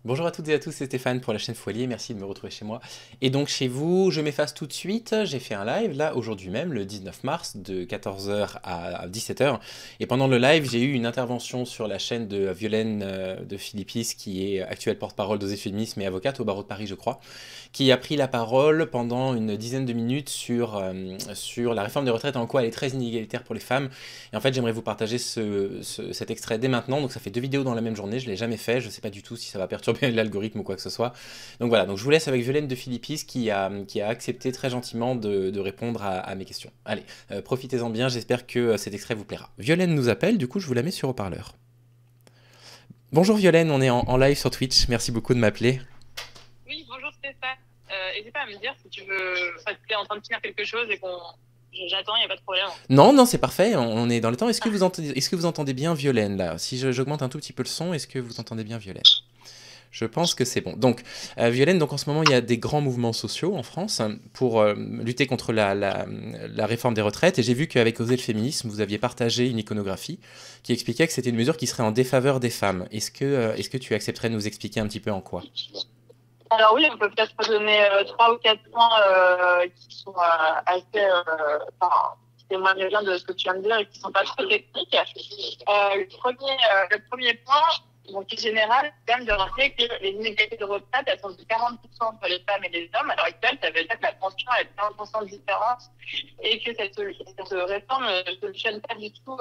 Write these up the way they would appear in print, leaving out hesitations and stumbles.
Bonjour à toutes et à tous, c'est Stéphane pour la chaîne Foilier, merci de me retrouver chez moi. Et donc chez vous, je m'efface tout de suite, j'ai fait un live là aujourd'hui même, le 19 mars, de 14 h à 17 h. Et pendant le live, j'ai eu une intervention sur la chaîne de Violaine de Philippis, qui est actuelle porte-parole d'Osez Féminisme et avocate au barreau de Paris je crois, qui a pris la parole pendant une dizaine de minutes sur la réforme des retraites, en quoi elle est très inégalitaire pour les femmes. Et en fait, j'aimerais vous partager cet extrait dès maintenant. Donc ça fait deux vidéos dans la même journée, je ne l'ai jamais fait, je ne sais pas du tout si ça va perturber l'algorithme ou quoi que ce soit. Donc voilà, donc je vous laisse avec Violaine de Philippis qui a accepté très gentiment de répondre à mes questions. Allez, profitez-en bien, j'espère que cet extrait vous plaira. Violaine nous appelle, du coup je vous la mets sur haut-parleur. Bonjour Violaine, on est en live sur Twitch, merci beaucoup de m'appeler. Oui, bonjour Stéphane. N'hésite pas à me dire si tu veux. Enfin, si tu es en train de finir quelque chose et qu'on. J'attends, il n'y a pas de problème. Non, non, c'est parfait, on est dans le temps. Est-ce que vous entendez bien Violaine là? Si j'augmente un tout petit peu le son, est-ce que vous entendez bien Violaine? Je pense que c'est bon. Donc, Violaine, donc en ce moment, il y a des grands mouvements sociaux en France pour lutter contre la réforme des retraites. Et j'ai vu qu'avec Oser le féminisme, vous aviez partagé une iconographie qui expliquait que c'était une mesure qui serait en défaveur des femmes. Est-ce que tu accepterais de nous expliquer un petit peu en quoi? Alors oui, on peut peut-être donner 3 ou 4 points qui sont assez, enfin, qui témoignent bien de ce que tu viens de dire et qui ne sont pas trop techniques. Le premier point, donc, qui est général, c'est quand même de rappeler que les inégalités de retraite, elles sont de 40% entre les femmes et les hommes. À l'heure actuelle, ça veut dire que la pension a 40% de différence et que cette réforme ne solutionne pas du tout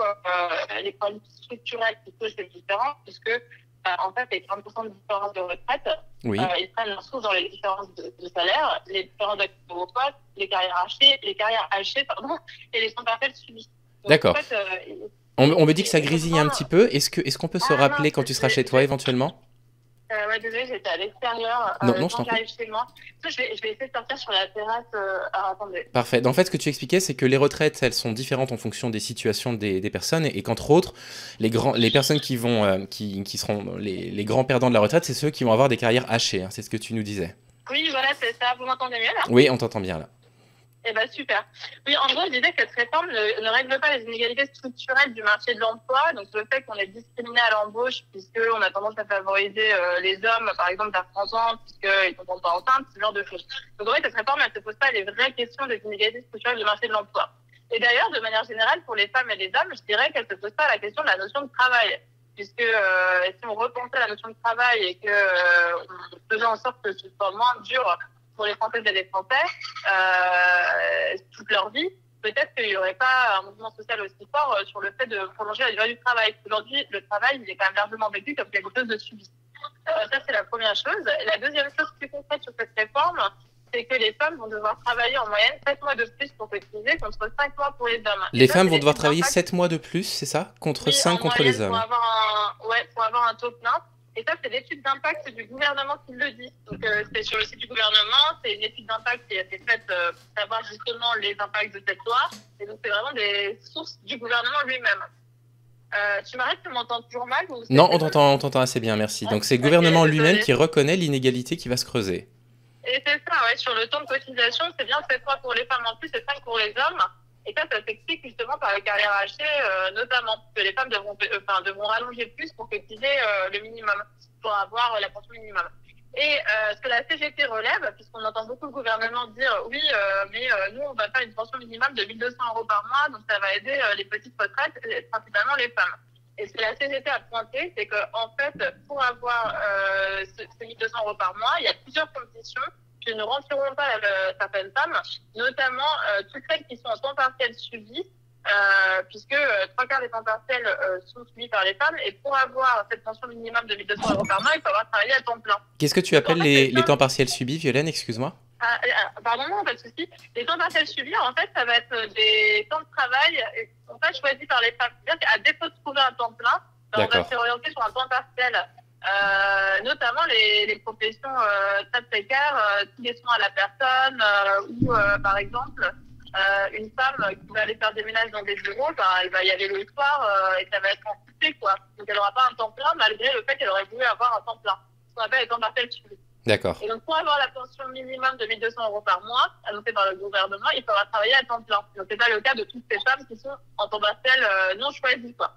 les problèmes structurels qui posent cette différence, puisque en fait, les 40% de différence de retraite, Oui, ils prennent leur source dans les différences de salaire, les différences d'accès au poste, les carrières hachées, pardon, et les temps partiels subis. Donc, en d'accord. fait, On me dit que ça il faut grésille un petit comprendre. peu. Est-ce qu'on peut se Ah rappeler mince, quand tu seras chez toi éventuellement? ouais, désolée, j'étais à l'extérieur, Non, le non, je temps t'en que prie. j'arrive chez moi. Je vais essayer de sortir sur la terrasse. Alors, attendez. Parfait. En fait, ce que tu expliquais, c'est que les retraites, elles sont différentes en fonction des situations des personnes et qu'entre autres, les personnes qui seront les grands perdants de la retraite, c'est ceux qui vont avoir des carrières hachées, hein. C'est ce que tu nous disais. Oui, voilà, c'est ça. Vous m'entendez mieux là? Oui, on t'entend bien là. Eh ben super. Oui, en gros, je disais que cette réforme ne règle pas les inégalités structurelles du marché de l'emploi, donc le fait qu'on est discriminé à l'embauche, puisqu'on a tendance à favoriser les hommes, par exemple, vers 30 ans, puisqu'ils ne sont pas enceintes, ce genre de choses. Donc en fait, cette réforme, elle ne se pose pas les vraies questions des inégalités structurelles du marché de l'emploi. Et d'ailleurs, de manière générale, pour les femmes et les hommes, je dirais qu'elle ne se pose pas la question de la notion de travail. Puisque si on repensait la notion de travail et que on faisait en sorte que ce soit moins dur pour les Françaises et les Français toute leur vie, peut-être qu'il n'y aurait pas un mouvement social aussi fort sur le fait de prolonger la durée du travail. Aujourd'hui, le travail, il est quand même largement vécu comme quelque chose de subi. Ça, c'est la première chose. La deuxième chose plus concrète sur cette réforme, c'est que les femmes vont devoir travailler en moyenne 7 mois de plus pour cotiser contre 5 mois pour les hommes. Les Et ça, femmes c'est vont devoir l'étude travailler d'impact. 7 mois de plus, c'est ça? Contre Oui, 5 en contre les moyenne hommes. pour avoir un taux plein. Et ça, c'est l'étude d'impact du gouvernement qui le dit. Donc, c'est sur le site du gouvernement. C'est une étude d'impact qui a été faite pour savoir justement les impacts de cette loi. Et donc, c'est vraiment des sources du gouvernement lui-même. Tu m'arrêtes, tu m'entends toujours mal ou Non, c'est bon? on t'entend assez bien, merci. Ah, Donc c'est le ok, gouvernement lui-même désolée. qui reconnaît l'inégalité qui va se creuser. Et c'est ça, ouais, sur le temps de cotisation, c'est bien 7 fois pour les femmes en plus et 5 pour les hommes. Et ça s'explique justement par les carrières hachées, notamment, que les femmes devront rallonger plus pour cotiser le minimum, pour avoir la pension minimum. Et ce que la CGT relève, puisqu'on entend beaucoup le gouvernement dire oui, mais nous, on va faire une pension minimum de 1 200 € par mois, donc ça va aider les petites retraites, et principalement les femmes. Et ce que la CGT a pointé, c'est qu'en fait, pour avoir ces 1 200 € par mois, il y a plusieurs conditions que ne rempliront pas certaines femmes, notamment toutes celles qui sont en temps partiel subi, puisque 3 quarts des temps partiels sont subis par les femmes. Et pour avoir cette pension minimum de 1 200 € par mois, il faut avoir travaillé à temps plein. Qu'est-ce que tu Donc en appelles fait, les les femmes. temps partiels subis, Violaine, excuse-moi? Pardon, non, pas de souci. Les temps partiels subis, en fait, ça va être des temps de travail qui ne sont pas choisis par les femmes. C'est-à-dire qu'à défaut de trouver un temps plein, ben, on va se D'accord. réorienter sur un temps partiel. Notamment les professions très précaires qui les sont à la personne ou par exemple une femme qui va aller faire des ménages dans des bureaux, ben, elle va y aller le soir et ça va être en coupé, quoi. Donc elle n'aura pas un temps plein malgré le fait qu'elle aurait voulu avoir un temps plein. Ce qu'on appelle les temps partiels subis. D'accord. Et donc, pour avoir la pension minimum de 1 200 € par mois, annoncée par le gouvernement, il faudra travailler à temps plein. Donc, c'est pas le cas de toutes ces femmes qui sont en temps partiel non choisi, quoi.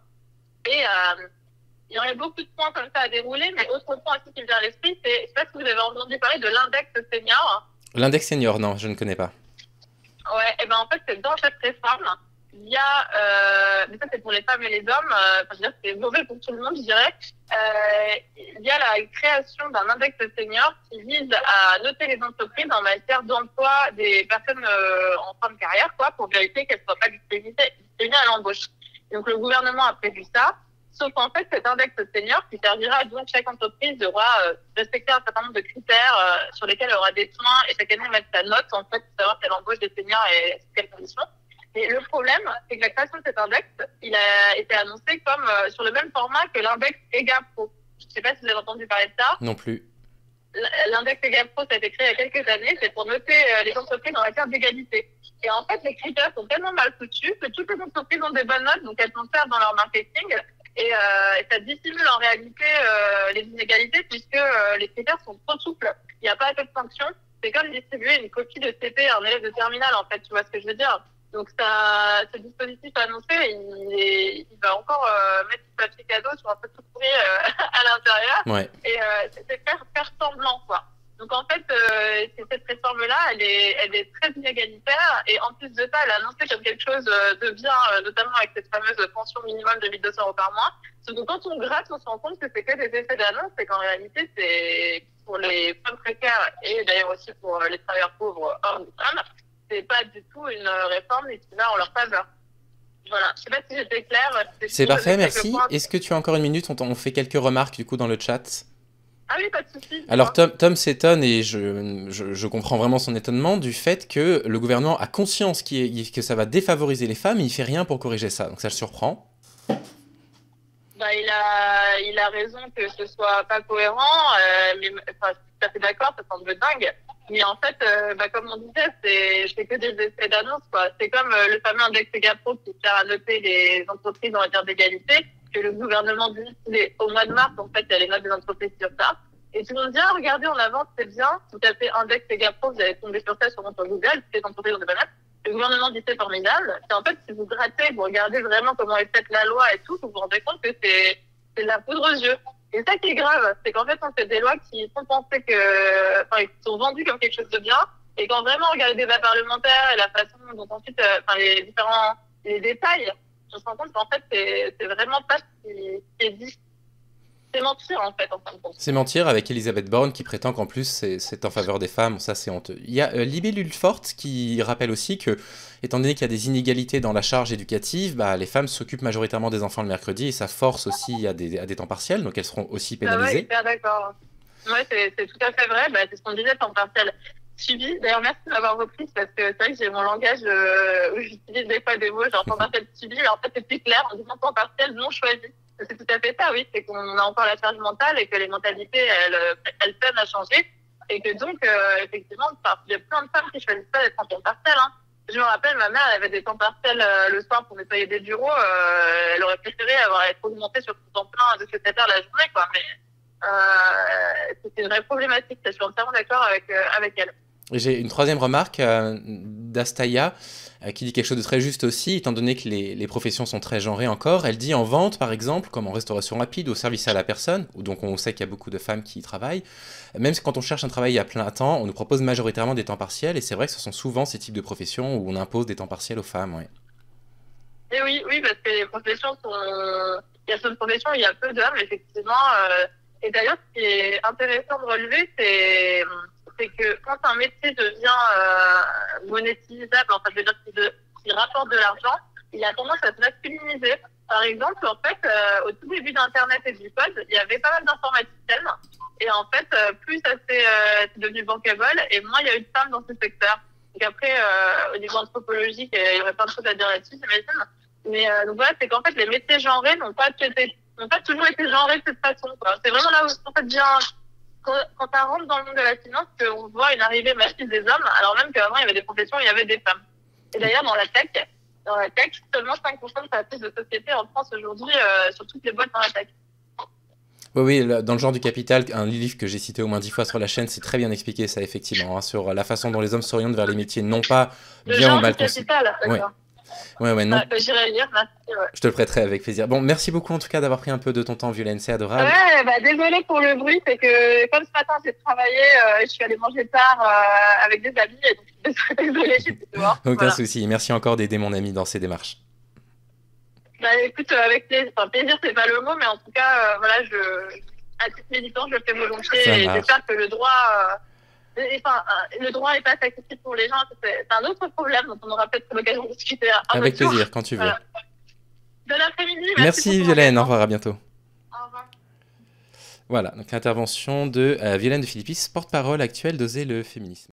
Et il y aurait beaucoup de points comme ça à dérouler, mais autre point aussi qui me vient à l'esprit, c'est, je sais pas si vous avez entendu parler de l'index senior. L'index senior, non, je ne connais pas. Ouais, et ben en fait, c'est dans cette réforme, il y a, mais ça c'est pour les femmes et les hommes, enfin, je veux dire, c'est mauvais pour tout le monde, je dirais. Il y a la création d'un index senior qui vise à noter les entreprises en matière d'emploi des personnes en fin de carrière, quoi, pour vérifier qu'elles ne soient pas discriminées à l'embauche. Donc le gouvernement a prévu ça. Sauf qu'en fait, cet index senior qui servira donc chaque entreprise devra respecter un certain nombre de critères sur lesquels elle aura des points et chaque année mettre sa note en fait pour savoir si elle embauche des seniors et sous quelles conditions. Et le problème, c'est que la création de cet index, il a été annoncé comme sur le même format que l'index EGAPRO. Je ne sais pas si vous avez entendu parler de ça. Non plus. L'index EGAPRO, ça a été créé il y a quelques années, c'est pour noter les entreprises en matière d'égalité. Et en fait, les critères sont tellement mal foutus que toutes les entreprises ont des bonnes notes, donc elles s'en servent dans leur marketing. Et ça dissimule en réalité les inégalités puisque les critères sont trop souples. Il n'y a pas assez de sanctions. C'est comme distribuer une copie de CP à un élève de terminale, en fait. Tu vois ce que je veux dire? Donc, ça, ce dispositif annoncé, il va encore mettre du papier cadeau sur un peu tout pourri à l'intérieur. Ouais. Et c'est faire semblant, quoi. Donc, en fait, cette réforme-là, elle est très inégalitaire. Et en plus de ça, elle est annoncée comme quelque chose de bien, notamment avec cette fameuse pension minimum de 1 200 € par mois. Donc, quand on gratte, on se rend compte que c'est que des effets d'annonce et qu'en réalité, c'est pour les femmes précaires et d'ailleurs aussi pour les travailleurs pauvres, hommes ou femmes, c'est pas du tout une réforme qui va en leur faveur. Voilà. Je sais pas si j'étais claire. C'est parfait, merci. Est-ce que tu as encore une minute? On fait quelques remarques du coup dans le chat. Ah oui, pas de souci. Alors Tom s'étonne et je comprends vraiment son étonnement du fait que le gouvernement a conscience que ça va défavoriser les femmes et il fait rien pour corriger ça. Donc ça le surprend. Bah, il a raison que ce soit pas cohérent, mais enfin, je suis tout à fait d'accord, ça semble dingue. Mais en fait, comme on disait, c'est que des effets d'annonce, quoi. C'est comme le fameux index EGAPRO qui sert à noter les entreprises en matière d'égalité, que le gouvernement dit au mois de mars, en fait, il y a les notes des entreprises sur ça. Et tout le monde dit, ah, regardez, on avance, c'est bien. Vous tapez index EGAPRO, vous allez tomber sur ça sur votre Google, toutes les entreprises ont des bonnes notes. Le gouvernement dit c'est formidable. Et en fait, si vous grattez, vous regardez vraiment comment est faite la loi et tout, vous vous rendez compte que c'est de la poudre aux yeux. Et ça qui est grave, c'est qu'en fait, on fait des lois qui font penser que, enfin, ils sont vendus comme quelque chose de bien. Et quand vraiment on regarde les débats parlementaires et la façon dont ensuite, les détails, on se rend compte qu'en fait, c'est vraiment pas ce qui est dit. C'est mentir, en fait, en fin de compte. C'est mentir avec Elisabeth Borne qui prétend qu'en plus c'est en faveur des femmes, ça c'est honteux. Il y a Libellule Forte qui rappelle aussi que, étant donné qu'il y a des inégalités dans la charge éducative, bah, les femmes s'occupent majoritairement des enfants le mercredi et ça force aussi à des temps partiels, donc elles seront aussi pénalisées. Ouais, hyper d'accord. Ouais, c'est tout à fait vrai, bah, c'est ce qu'on disait, temps partiel suivi. D'ailleurs, merci de m'avoir reprise parce que c'est vrai que j'ai mon langage où j'utilise des fois des mots genre temps partiel suivi, mais en fait c'est plus clair en disant temps partiel non choisi. C'est tout à fait ça, oui, c'est qu'on a encore la charge mentale et que les mentalités, elles peinent à changer. Et que donc, effectivement, il y a plein de femmes qui choisissent pas d'être en temps partiel. Hein. Je me rappelle, ma mère, elle avait des temps partiels le soir pour nettoyer des bureaux. Elle aurait préféré être augmentée sur son temps plein de secrétaire la journée, quoi. Mais c'était une vraie problématique. Je suis entièrement d'accord avec elle. J'ai une troisième remarque d'Astaya qui dit quelque chose de très juste aussi, étant donné que les professions sont très genrées encore. Elle dit en vente, par exemple, comme en restauration rapide, au service à la personne, où donc on sait qu'il y a beaucoup de femmes qui y travaillent. Même quand on cherche un travail à plein temps, on nous propose majoritairement des temps partiels, et c'est vrai que ce sont souvent ces types de professions où on impose des temps partiels aux femmes. Ouais. Et oui, parce que les professions sont... Il y a certaines professions où il y a peu d'hommes, effectivement. Et d'ailleurs, ce qui est intéressant de relever, c'est que quand un métier devient monétisable, enfin, je veux dire qu'il rapporte de l'argent, il a tendance à se masculiniser. Par exemple, en fait, au tout début d'Internet et du code, il y avait pas mal d'informaticiennes. Et en fait, plus ça c'est devenu bankable, et moins il y a eu de femmes dans ce secteur. Donc après, au niveau anthropologique, il y aurait plein de choses à dire là-dessus, j'imagine. Mais donc voilà, c'est qu'en fait, les métiers genrés n'ont pas toujours été genrés de cette façon, quoi. C'est vraiment là où en fait vient... Quand tu rentres dans le monde de la finance, on voit une arrivée massive des hommes, alors même qu'avant, il y avait des professions où il y avait des femmes. Et d'ailleurs, dans la tech, seulement 5% de la prise de société en France aujourd'hui sur toutes les boîtes dans la tech. Oui, dans le genre du capital, un livre que j'ai cité au moins 10 fois sur la chaîne, c'est très bien expliqué ça, effectivement, hein, sur la façon dont les hommes s'orientent vers les métiers non pas bien ou mal considérés. Le genre du capital, d'accord. Ouais. Ouais, non. J'irai lire, merci. Ouais. Je te le prêterai avec plaisir. Bon, merci beaucoup en tout cas d'avoir pris un peu de ton temps, Violaine, c'est adorable. Ouais, bah désolée pour le bruit, c'est que comme ce matin j'ai travaillé, je suis allée manger tard avec des amis, et donc je suis désolée, j'étais dehors. Aucun souci. Merci encore d'aider mon ami dans ses démarches. Bah écoute, avec plaisir, enfin, plaisir c'est pas le mot, mais en tout cas, voilà, à titre militant, je le fais volontiers, et j'espère que le droit est pas accessible pour les gens. C'est un autre problème dont on aura peut-être l'occasion de discuter. Avec plaisir, quand tu veux. Voilà. Bon après-midi. Merci Violaine, au revoir, à bientôt. Au revoir. Voilà, donc l'intervention de Violaine de Philippis, porte-parole actuelle d'Oser le féminisme.